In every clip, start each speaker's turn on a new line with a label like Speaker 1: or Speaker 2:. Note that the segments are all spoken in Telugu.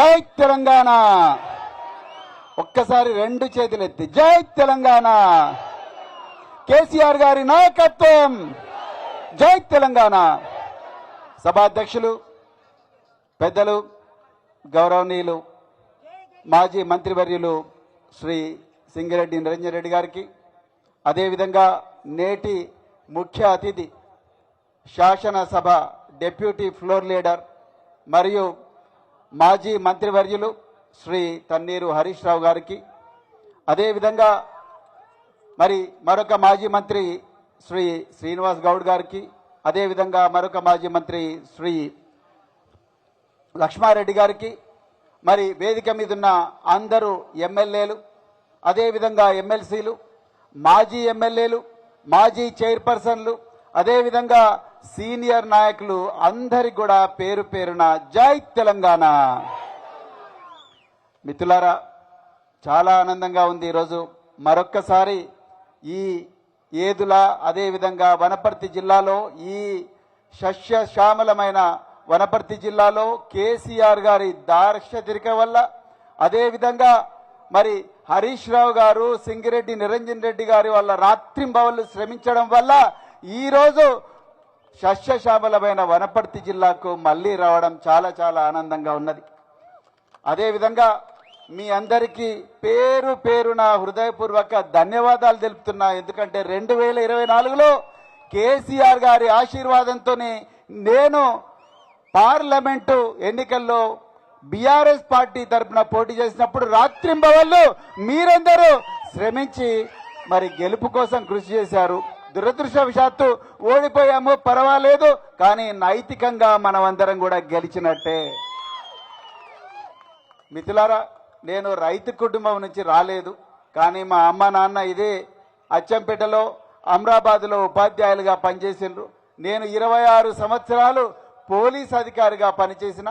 Speaker 1: జై తెలంగాణ. ఒక్కసారి రెండు చేతులెత్తి జై తెలంగాణ. కేసీఆర్ గారి నాయకత్వం. జై తెలంగాణ. సభాధ్యక్షులు పెద్దలు గౌరవనీయులు మాజీ మంత్రివర్యులు శ్రీ సింగిరెడ్డి నిరంజన్ రెడ్డి గారికి, అదేవిధంగా నేటి ముఖ్య అతిథి శాసనసభ డిప్యూటీ ఫ్లోర్ లీడర్ మరియు మాజీ మంత్రివర్యులు శ్రీ తన్నీరు హరీష్ రావు గారికి, అదేవిధంగా మరి మరొక మాజీ మంత్రి శ్రీ శ్రీనివాస్ గౌడ్ గారికి, అదేవిధంగా మరొక మాజీ మంత్రి శ్రీ లక్ష్మారెడ్డి గారికి, మరి వేదిక మీద ఉన్న అందరూ ఎమ్మెల్యేలు, అదేవిధంగా ఎమ్మెల్సీలు, మాజీ ఎమ్మెల్యేలు, మాజీ చైర్పర్సన్లు, అదేవిధంగా సీనియర్ నాయకులు అందరికి కూడా పేరు పేరున జై తెలంగాణ. మిత్రులారా, చాలా ఆనందంగా ఉంది ఈరోజు మరొక్కసారి ఈ ఏదుల అదేవిధంగా వనపర్తి జిల్లాలో ఈ సస్యశ్యామలమైన వనపర్తి జిల్లాలో కేసీఆర్ గారి దార్శనికత వల్ల, అదేవిధంగా మరి హరీష్ రావు గారు సింగిరెడ్డి నిరంజన్ రెడ్డి గారి వల్ల రాత్రింబవళ్లు శ్రమించడం వల్ల ఈరోజు సస్యశ్యామలమైన వనపర్తి జిల్లాకు మళ్ళీ రావడం చాలా చాలా ఆనందంగా ఉన్నది. అదేవిధంగా మీ అందరికీ పేరు పేరున హృదయపూర్వక ధన్యవాదాలు తెలుపుతున్నా. ఎందుకంటే 2024లో కేసీఆర్ గారి ఆశీర్వాదంతోనే నేను పార్లమెంటు ఎన్నికల్లో బీఆర్ఎస్ పార్టీ తరఫున పోటీ చేసినప్పుడు రాత్రింబవళ్లు మీరందరూ శ్రమించి మరి గెలుపు కోసం కృషి చేశారు. దురదృష్టవశాత్తు ఓడిపోయాము, పర్వాలేదు, కానీ నైతికంగా మనమందరం కూడా గెలిచినట్టే. మిత్రులారా, నేను రైతు కుటుంబం నుంచి రాలేదు, కానీ మా అమ్మ నాన్న ఇదే అచ్చంపేటలో అమరాబాద్లో ఉపాధ్యాయులుగా పనిచేసిండ్రు. నేను 26 సంవత్సరాలు పోలీస్ అధికారిగా పనిచేసిన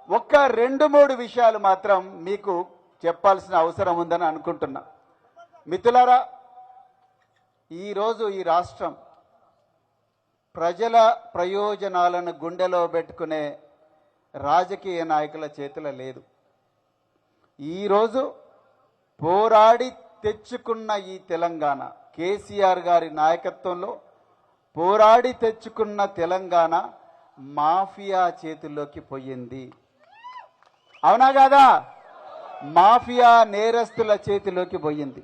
Speaker 1: ఒక్క 2-3 విషయాలు మాత్రం మీకు చెప్పాల్సిన అవసరం ఉందని అనుకుంటున్నా. మిత్రులారా, ఈరోజు ఈ రాష్ట్రం ప్రజల ప్రయోజనాలను గుండెలో పెట్టుకునే రాజకీయ నాయకుల చేతిలో లేదు. ఈరోజు పోరాడి తెచ్చుకున్న ఈ తెలంగాణ, కేసీఆర్ గారి నాయకత్వంలో పోరాడి తెచ్చుకున్న తెలంగాణ మాఫియా చేతుల్లోకి పోయింది. అవునా కాదా? మాఫియా నేరస్తుల చేతిలోకి పోయింది.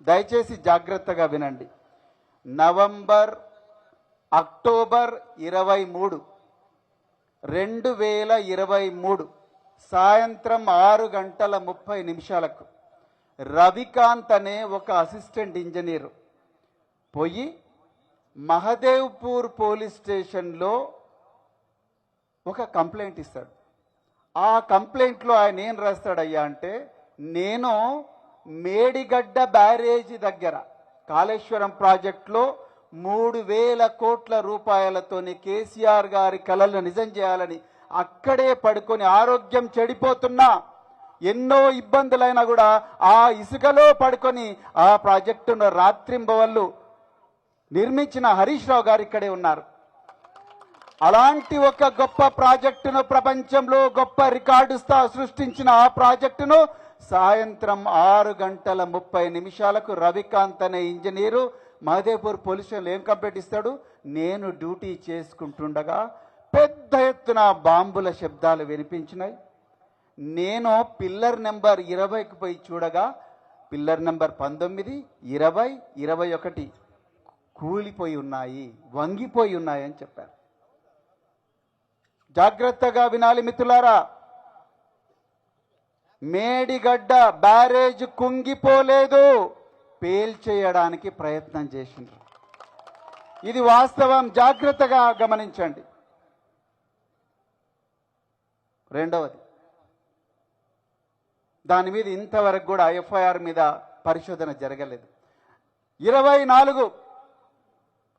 Speaker 1: దయచేసి జాగ్రత్తగా వినండి. అక్టోబర్ 23, 2023 సాయంత్రం 6:30 రవికాంత్ అనే ఒక అసిస్టెంట్ ఇంజనీర్ పోయి మహదేవ్పూర్ పోలీస్ స్టేషన్లో ఒక కంప్లైంట్ ఇస్తాడు. ఆ కంప్లైంట్లో ఆయన ఏం రాస్తాడయ్యా అంటే, నేను మేడిగడ్డ బ్యారేజీ దగ్గర కాళేశ్వరం ప్రాజెక్టులో 3,000 కోట్ల రూపాయలతోని కేసీఆర్ గారి కలలను నిజం చేయాలని అక్కడే పడుకొని ఆరోగ్యం చెడిపోతున్నా, ఎన్నో ఇబ్బందులైనా కూడా ఆ ఇసుకలో పడుకొని ఆ ప్రాజెక్టును రాత్రింబవళ్లు నిర్మించిన హరీష్ రావు గారు ఇక్కడే ఉన్నారు. అలాంటి ఒక గొప్ప ప్రాజెక్టును, ప్రపంచంలో గొప్ప రికార్డు సృష్టించిన ఆ ప్రాజెక్టును సాయంత్రం 6:30 రవికాంత్ అనే ఇంజనీరు మహదేవ్పూర్ పోలీస్ స్టేషన్లో ఏం కంప్లైంట్ ఇస్తాడు, నేను డ్యూటీ చేసుకుంటుండగా పెద్ద ఎత్తున బాంబుల శబ్దాలు వినిపించినాయి. నేను పిల్లర్ నెంబర్ 20కి పోయి చూడగా పిల్లర్ నెంబర్ 19, 20, 21 కూలిపోయి ఉన్నాయి, వంగిపోయి ఉన్నాయి అని చెప్పారు. జాగ్రత్తగా వినాలి మిత్రులారా. మేడిగడ్డ బ్యారేజ్ కుంగిపోలేదు, పేల్చేయడానికి ప్రయత్నం చేసిండ్రు. ఇది వాస్తవం, జాగ్రత్తగా గమనించండి. రెండవది, దాని మీద ఇంతవరకు కూడా ఎఫ్ఐఆర్ మీద పరిశోధన జరగలేదు.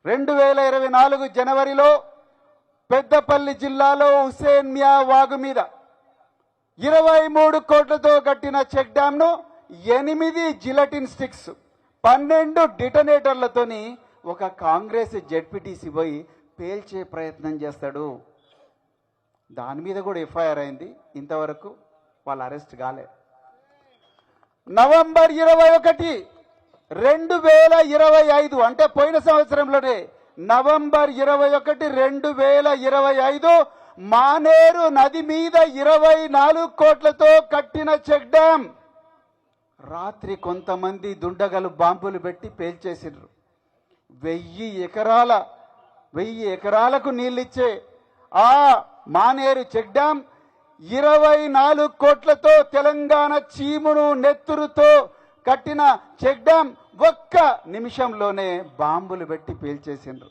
Speaker 1: 2024 జనవరిలో పెద్దపల్లి జిల్లాలో హుసేన్ మియా వాగు మీద 23 కోట్లతో కట్టిన చెక్ డ్యాంను 8 జిలటిన్ స్టిక్స్ 12 డిటనేటర్లతోని ఒక కాంగ్రెస్ జెడ్పీటీసీ పోయి పేల్చే ప్రయత్నం చేస్తాడు. దాని మీద కూడా ఎఫ్ఐఆర్ అయింది. ఇంతవరకు వాళ్ళు అరెస్ట్ కాలే. నవంబర్ 21, 2025 అంటే పోయిన సంవత్సరంలోనే నవంబర్ 21, 2025 మానేరు నది మీద 24 కోట్లతో కట్టిన చెక్ డ్యామ్ రాత్రి కొంతమంది దుండగలు బాంబులు పెట్టి పేల్చేసిండ్రు. 1000 ఎకరాలకు నీళ్ళిచ్చే ఆ మానేరు చెక్ డ్యామ్ 24 కోట్లతో తెలంగాణ చీమును నెత్తురుతో కట్టిన చెక్ డ్యామ్ ఒక్క నిమిషంలోనే బాంబులు పెట్టి పేల్చేసిండ్రు.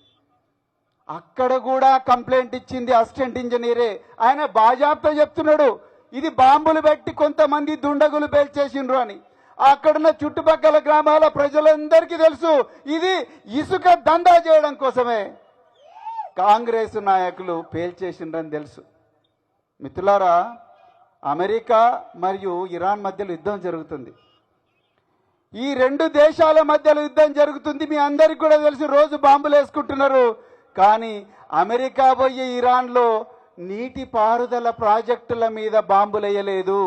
Speaker 1: అక్కడ కూడా కంప్లైంట్ ఇచ్చింది అసిస్టెంట్ ఇంజనీరే. ఆయన బాజాప్తా చెప్తున్నాడు ఇది బాంబులు పెట్టి కొంతమంది దుండగులు పేల్చేసిండ్రు అని. అక్కడున్న చుట్టుపక్కల గ్రామాల ప్రజలందరికీ తెలుసు ఇది ఇసుక దందా చేయడం కోసమే కాంగ్రెస్ నాయకులు పేల్చేసిండ్రని తెలుసు. మిత్రులారా, అమెరికా మరియు ఇరాన్ మధ్యలో యుద్ధం జరుగుతుంది. ఈ రెండు దేశాల మధ్యలో యుద్ధం జరుగుతుంది. మీ అందరికి కూడా తెలుసు, రోజు బాంబులు వేసుకుంటున్నారు. కానీ అమెరికా పోయి ఇరాన్లో నీటి పారుదల ప్రాజెక్టుల మీద బాంబులు వేయలేదు.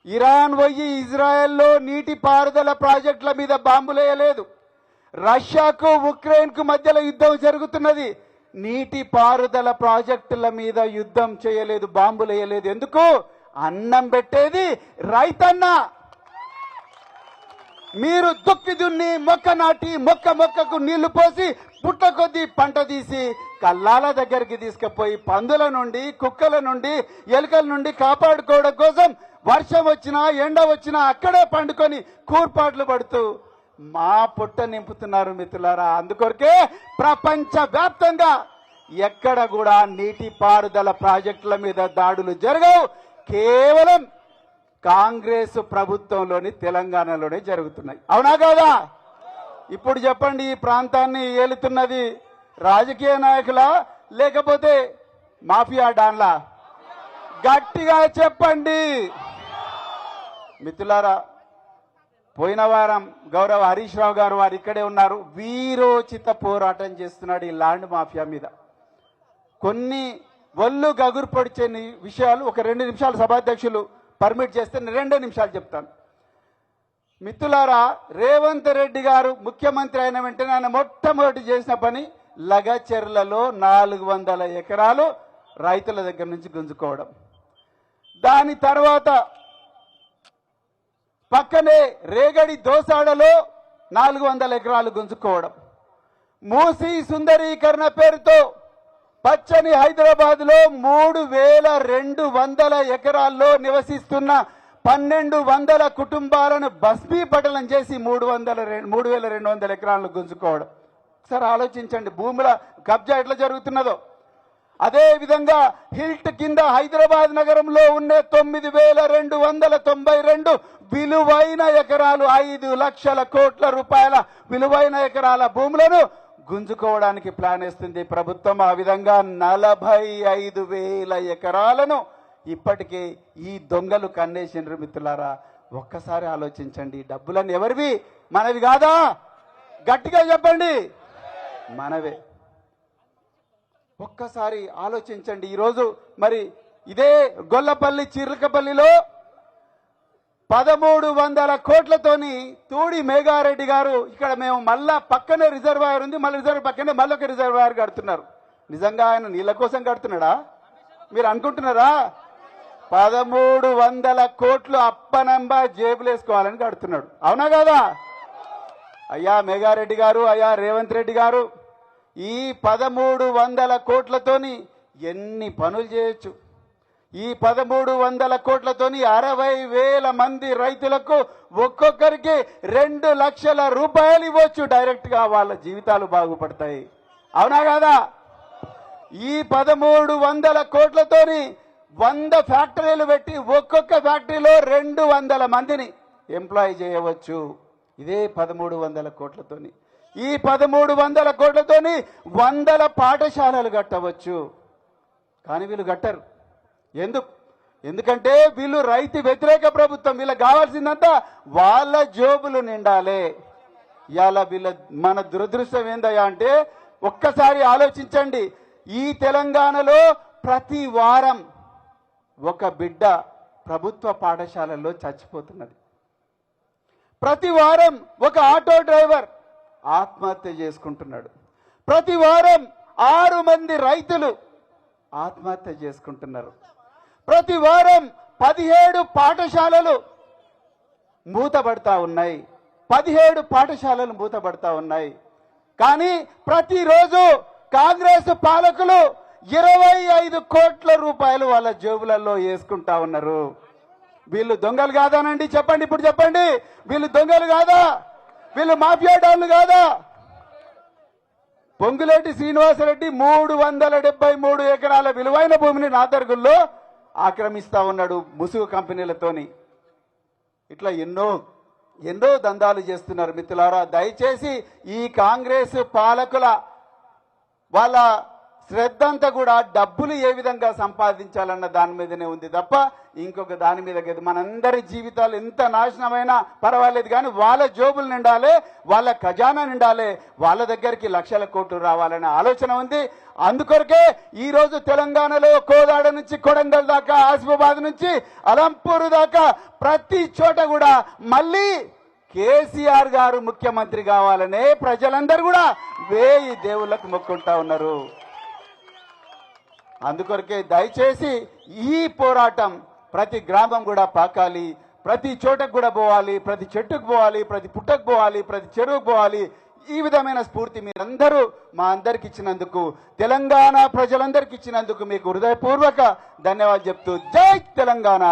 Speaker 1: ఇరాన్ పోయి ఇజ్రాయెల్లో నీటి పారుదల ప్రాజెక్టుల మీద బాంబులు వేయలేదు. రష్యాకు ఉక్రెయిన్కు మధ్యలో యుద్ధం జరుగుతున్నది. నీటి పారుదల ప్రాజెక్టుల మీద యుద్ధం చేయలేదు, బాంబులు వేయలేదు. ఎందుకు? అన్నం పెట్టేది రైతన్న. మీరు దుక్కి దున్ని మొక్క నాటి మొక్కకు నీళ్లు పోసి పుట్ట కొద్దీ పంట తీసి కల్లాల దగ్గరికి తీసుకుపోయి పందుల నుండి కుక్కల నుండి ఎలుకల నుండి కాపాడుకోవడం కోసం వర్షం వచ్చినా ఎండ వచ్చినా అక్కడే పండుకొని కూర్పాట్లు పడుతూ మా పుట్ట నింపుతున్నారు మిత్రులారా. అందుకొరకే ప్రపంచ వ్యాప్తంగా ఎక్కడ కూడా నీటి పారుదల ప్రాజెక్టుల మీద దాడులు జరగవు. కేవలం కాంగ్రెస్ ప్రభుత్వంలోని తెలంగాణలోనే జరుగుతున్నాయి. అవునా కాదా? ఇప్పుడు చెప్పండి, ఈ ప్రాంతాన్ని ఏలుతున్నది రాజకీయ నాయకులా లేకపోతే మాఫియా డాన్లా? గట్టిగా చెప్పండి మిత్రులారా. పోయిన వారం గౌరవ హరీష్ రావు గారు వారు ఇక్కడే ఉన్నారు. వీరోచిత పోరాటం చేస్తున్నాడు ఈ ల్యాండ్ మాఫియా మీద. కొన్ని ఒళ్ళు గగురు పొడిచే విషయాలు ఒక 2 నిమిషాలు సభాధ్యక్షులు పర్మిట్ చేస్తే 2 నిమిషాలు చెప్తాను. మిత్రులారా, రేవంత్ రెడ్డి గారు ముఖ్యమంత్రి అయిన వెంటనే ఆయన మొట్టమొదటి చేసిన పని లగచెర్లలో 400 ఎకరాలు రైతుల దగ్గర నుంచి గుంజుకోవడం. దాని తర్వాత పక్కనే రేగడి దోసాడలో 400 ఎకరాలు గుంజుకోవడం. మూసీ సుందరీకరణ పేరుతో పచ్చని హైదరాబాద్ లో 3200 ఎకరాల్లో నివసిస్తున్న 1200 కుటుంబాలను భస్మీపటలం చేసి 3200 ఎకరాలను గుంజుకోవడం. సరే ఆలోచించండి, భూముల కబ్జా ఎట్లా జరుగుతున్నదో. అదే విధంగా హిల్ట్ కింద హైదరాబాద్ నగరంలో ఉన్న 9292 విలువైన ఎకరాలు, 5 లక్షల కోట్ల రూపాయల విలువైన ఎకరాల భూములను గుంజుకోవడానికి ప్లాన్ వేస్తుంది ప్రభుత్వం. ఆ విధంగా 45,000 ఎకరాలను ఇప్పటికే ఈ దొంగలు కన్నేసిండ్రు. మిత్రులారా, ఒక్కసారి ఆలోచించండి, డబ్బులన్నీ ఎవరివి? మనవి కాదా? గట్టిగా చెప్పండి, మనవే. ఒక్కసారి ఆలోచించండి. ఈరోజు మరి ఇదే గొల్లపల్లి చిర్లకపల్లిలో 1300 కోట్లతోని తూడి మేఘారెడ్డి గారు, ఇక్కడ మేము మళ్ళా పక్కనే రిజర్వాయర్ ఉంది, మళ్ళీ రిజర్వ్ పక్కనే మళ్ళొక రిజర్వాయర్ కడుతున్నారు. నిజంగా ఆయన నీళ్ళ కోసం కడుతున్నాడా మీరు అనుకుంటున్నారా? 1300 కోట్లు అప్పనంబ జేబులేసుకోవాలని కడుతున్నాడు. అవునా కదా? అయ్యా మేఘారెడ్డి గారు, అయ్యా రేవంత్ రెడ్డి గారు, ఈ 1300 కోట్లతోని ఎన్ని పనులు చేయొచ్చు? ఈ 1300 కోట్లతోని 60,000 మంది రైతులకు ఒక్కొక్కరికి 2 లక్షల రూపాయలు ఇవ్వచ్చు. డైరెక్ట్ గా వాళ్ళ జీవితాలు బాగుపడతాయి. అవునా కాదా? ఈ 1300 కోట్లతోని 100 ఫ్యాక్టరీలు పెట్టి ఒక్కొక్క ఫ్యాక్టరీలో 200 మందిని ఎంప్లాయ్ చేయవచ్చు. ఇదే 1300 కోట్లతోని. ఈ 1300 కోట్లతోని 100 పాఠశాలలు కట్టవచ్చు. కానీ వీళ్ళు కట్టరు. ఎందుకంటే వీళ్ళు రైతు వ్యతిరేక ప్రభుత్వం. వీళ్ళకి కావాల్సిందంతా వాళ్ళ జోబులు నిండాలి. ఇవాళ మన దురదృష్టం ఏందయ్యా అంటే, ఒక్కసారి ఆలోచించండి, ఈ తెలంగాణలో ప్రతి వారం ఒక బిడ్డ ప్రభుత్వ పాఠశాలల్లో చచ్చిపోతున్నది. ప్రతి వారం ఒక ఆటో డ్రైవర్ ఆత్మహత్య చేసుకుంటున్నాడు. ప్రతి వారం 6 మంది రైతులు ఆత్మహత్య చేసుకుంటున్నారు. ప్రతి వారం 17 పాఠశాలలు మూతపడతా ఉన్నాయి. 17 పాఠశాలలు మూతపడతా ఉన్నాయి. కానీ ప్రతిరోజు కాంగ్రెస్ పాలకులు 25 కోట్ల రూపాయలు వాళ్ళ జేబులలో వేసుకుంటా ఉన్నారు. వీళ్ళు దొంగలు కాదానండి? చెప్పండి, ఇప్పుడు చెప్పండి. వీళ్ళు దొంగలు కాదా? వీళ్ళు మాఫియా డాన్లు కాదా? పొంగులేటి శ్రీనివాసరెడ్డి 373 ఎకరాల విలువైన భూమిని నాదర్గుల్లో ఆక్రమిస్తా ఉన్నాడు ముసుగు కంపెనీలతోని. ఇట్లా ఎన్నో దందాలు చేస్తున్నారు. మిత్రులారా, దయచేసి ఈ కాంగ్రెస్ పాలకుల వాళ్ళ శ్రద్ధ అంతా కూడా డబ్బులు ఏ విధంగా సంపాదించాలన్న దాని మీదనే ఉంది తప్ప ఇంకొక దాని మీద కాదు. మనందరి జీవితాలు ఎంత నాశనమైనా పర్వాలేదు, కానీ వాళ్ళ జోబులు నిండాలి, వాళ్ళ ఖజానా నిండాలి, వాళ్ళ దగ్గరికి లక్షల కోట్లు రావాలనే ఆలోచన ఉంది. అందుకొరకే ఈరోజు తెలంగాణలో కోదాడ నుంచి కొడంగల్ దాకా, ఆసిఫాబాద్ నుంచి అలంపూర్ దాకా ప్రతి చోట కూడా మళ్ళీ కేసీఆర్ గారు ముఖ్యమంత్రి కావాలనే ప్రజలందరూ కూడా 1000 దేవుళ్ళకు మొక్కుంటా ఉన్నారు. అందుకొరకే దయచేసి ఈ పోరాటం ప్రతి గ్రామం కూడా పాకాలి, ప్రతి చోటకు కూడా పోవాలి, ప్రతి చెట్టుకు పోవాలి, ప్రతి పుట్టకు పోవాలి, ప్రతి చెరువుకు పోవాలి. ఈ విధమైన స్ఫూర్తి మీరందరూ మా అందరికి ఇచ్చినందుకు, తెలంగాణ ప్రజలందరికీ ఇచ్చినందుకు మీకు హృదయపూర్వక ధన్యవాదాలు చెప్తూ జై తెలంగాణ.